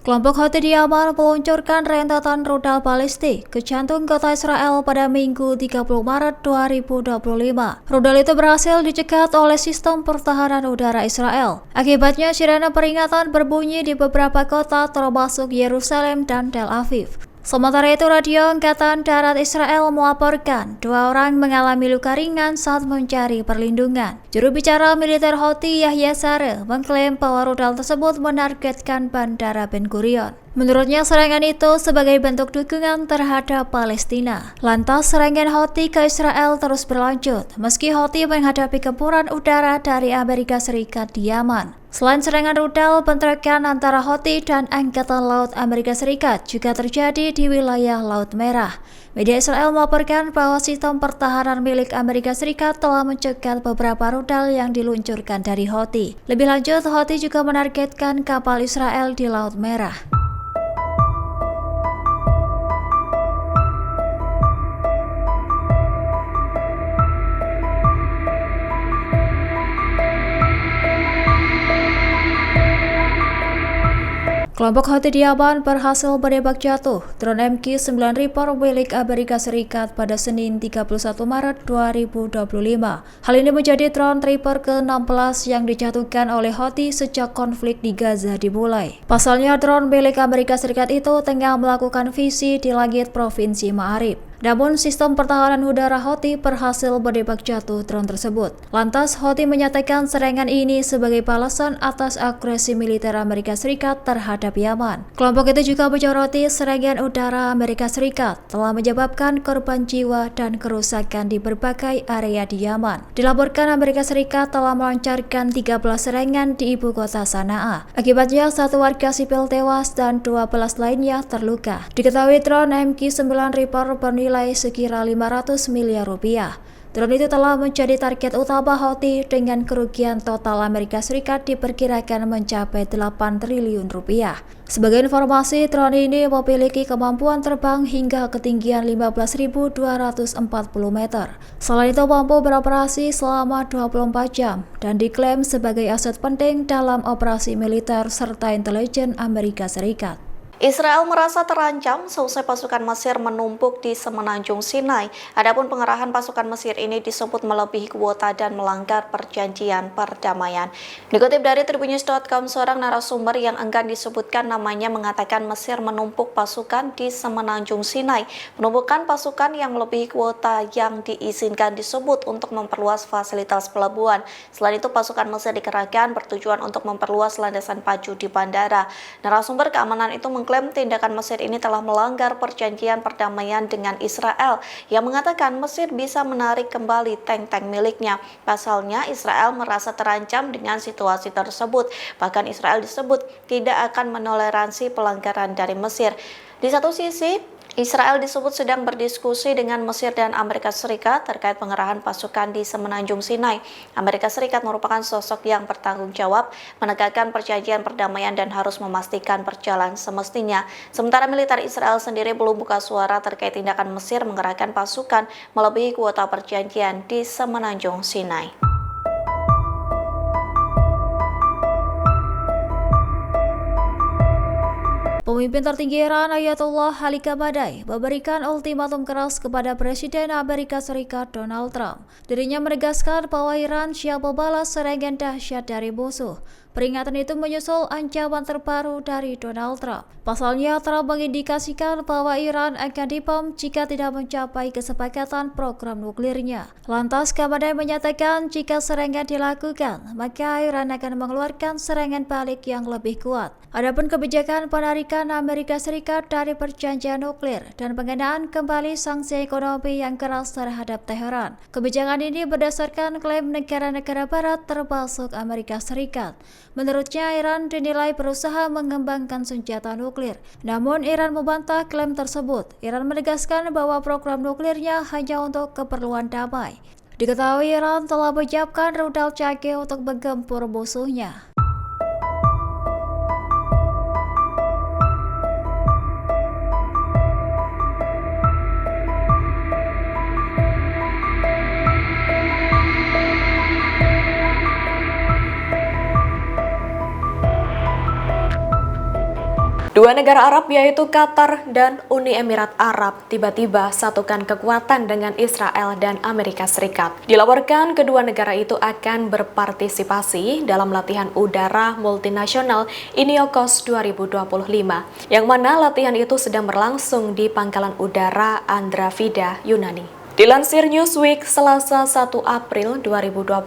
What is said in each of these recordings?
Kelompok Houthi di Yaman meluncurkan rentetan rudal balistik ke jantung kota Israel pada Minggu 30 Maret 2025. Rudal itu berhasil dicegat oleh sistem pertahanan udara Israel. Akibatnya sirene peringatan berbunyi di beberapa kota termasuk Yerusalem dan Tel Aviv. Sementara itu, Radio Angkatan Darat Israel melaporkan 2 orang mengalami luka ringan saat mencari perlindungan. Juru bicara militer Houthi Yahya Saree mengklaim bahwa rudal tersebut menargetkan Bandara Ben Gurion. Menurutnya serangan itu sebagai bentuk dukungan terhadap Palestina. Lantas serangan Houthi ke Israel terus berlanjut meski Houthi menghadapi gempuran udara dari Amerika Serikat di Yaman. Selain serangan rudal, bentrokan antara Houthi dan Angkatan Laut Amerika Serikat juga terjadi di wilayah Laut Merah. Media Israel melaporkan bahwa sistem pertahanan milik Amerika Serikat telah mencegat beberapa rudal yang diluncurkan dari Houthi. Lebih lanjut, Houthi juga menargetkan kapal Israel di Laut Merah. Kelompok Houthi di Yaman berhasil menembak jatuh drone MQ-9 Reaper milik Amerika Serikat pada Senin 31 Maret 2025. Hal ini menjadi drone Reaper ke-16 yang dijatuhkan oleh Houthi sejak konflik di Gaza dimulai. Pasalnya, drone milik Amerika Serikat itu tengah melakukan visi di langit Provinsi Ma'arib. Namun, sistem pertahanan udara Houthi berhasil menembak jatuh drone tersebut. Lantas, Houthi menyatakan serangan ini sebagai balasan atas agresi militer Amerika Serikat terhadap Yaman. Kelompok itu juga menyoroti serangan udara Amerika Serikat telah menyebabkan korban jiwa dan kerusakan di berbagai area di Yaman. Dilaporkan Amerika Serikat telah melancarkan 13 serangan di ibu kota Sanaa. Akibatnya, 1 warga sipil tewas dan 12 lainnya terluka. Diketahui drone MQ-9 Reaper bernilai sekira 500 miliar rupiah. Drone itu telah menjadi target utama Houthi dengan kerugian total Amerika Serikat diperkirakan mencapai 8 triliun rupiah. Sebagai informasi, drone ini memiliki kemampuan terbang hingga ketinggian 15.240 meter. Selain itu mampu beroperasi selama 24 jam dan diklaim sebagai aset penting dalam operasi militer serta intelijen Amerika Serikat. Israel merasa terancam seusai pasukan Mesir menumpuk di semenanjung Sinai. Adapun pengerahan pasukan Mesir ini disebut melebihi kuota dan melanggar perjanjian perdamaian. Dikutip dari tribunnews.com, seorang narasumber yang enggan disebutkan namanya mengatakan Mesir menumpuk pasukan di semenanjung Sinai. Penumpukan pasukan yang melebihi kuota yang diizinkan disebut untuk memperluas fasilitas pelabuhan. Selain itu, pasukan Mesir dikerahkan bertujuan untuk memperluas landasan pacu di bandara. Narasumber keamanan itu mengklaim tindakan Mesir ini telah melanggar perjanjian perdamaian dengan Israel yang mengatakan Mesir bisa menarik kembali tank-tank miliknya. Pasalnya, Israel merasa terancam dengan situasi tersebut. Bahkan Israel disebut tidak akan menoleransi pelanggaran dari Mesir. Di satu sisi, Israel disebut sedang berdiskusi dengan Mesir dan Amerika Serikat terkait pengerahan pasukan di semenanjung Sinai. Amerika Serikat merupakan sosok yang bertanggung jawab, menegakkan perjanjian perdamaian dan harus memastikan berjalan semestinya. Sementara militer Israel sendiri belum buka suara terkait tindakan Mesir mengerahkan pasukan melebihi kuota perjanjian di semenanjung Sinai. Pemimpin tertinggi Iran Ayatollah Ali Khamenei memberikan ultimatum keras kepada Presiden Amerika Serikat Donald Trump. Dirinya menegaskan bahwa Iran siap membalas serangan dahsyat dari musuh. Peringatan itu menyusul ancaman terbaru dari Donald Trump. Pasalnya, Trump mengindikasikan bahwa Iran akan dibom jika tidak mencapai kesepakatan program nuklirnya. Lantas, Khamenei menyatakan jika serangan dilakukan, maka Iran akan mengeluarkan serangan balik yang lebih kuat. Adapun kebijakan penarikan Amerika Serikat dari perjanjian nuklir dan pengenaan kembali sanksi ekonomi yang keras terhadap Teheran. Kebijakan ini berdasarkan klaim negara-negara barat termasuk Amerika Serikat. Menurutnya, Iran dinilai berusaha mengembangkan senjata nuklir. Namun, Iran membantah klaim tersebut. Iran menegaskan bahwa program nuklirnya hanya untuk keperluan damai. Diketahui Iran telah menyiapkan rudal canggih untuk menggempur musuhnya. Dua negara Arab yaitu Qatar dan Uni Emirat Arab tiba-tiba satukan kekuatan dengan Israel dan Amerika Serikat. Dilaporkan kedua negara itu akan berpartisipasi dalam latihan udara multinasional INIOKOS 2025, yang mana latihan itu sedang berlangsung di Pangkalan Udara Andravida, Yunani. Dilansir Newsweek, Selasa 1 April 2025,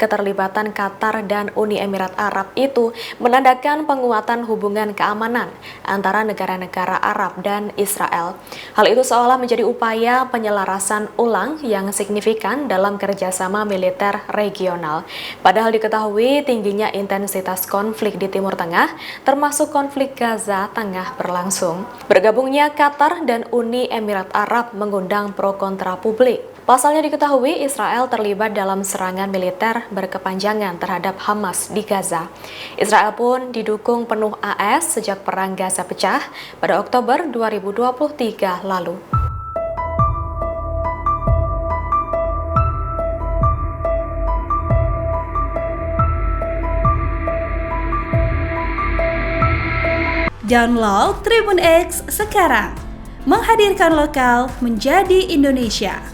keterlibatan Qatar dan Uni Emirat Arab itu menandakan penguatan hubungan keamanan antara negara-negara Arab dan Israel. Hal itu seolah menjadi upaya penyelarasan ulang yang signifikan dalam kerjasama militer regional. Padahal diketahui tingginya intensitas konflik di Timur Tengah, termasuk konflik Gaza tengah berlangsung. Bergabungnya Qatar dan Uni Emirat Arab mengundang pro kontra publik. Pasalnya diketahui Israel terlibat dalam serangan militer berkepanjangan terhadap Hamas di Gaza. Israel pun didukung penuh AS sejak perang Gaza pecah pada Oktober 2023 lalu. Download Tribun X sekarang, menghadirkan lokal menjadi Indonesia.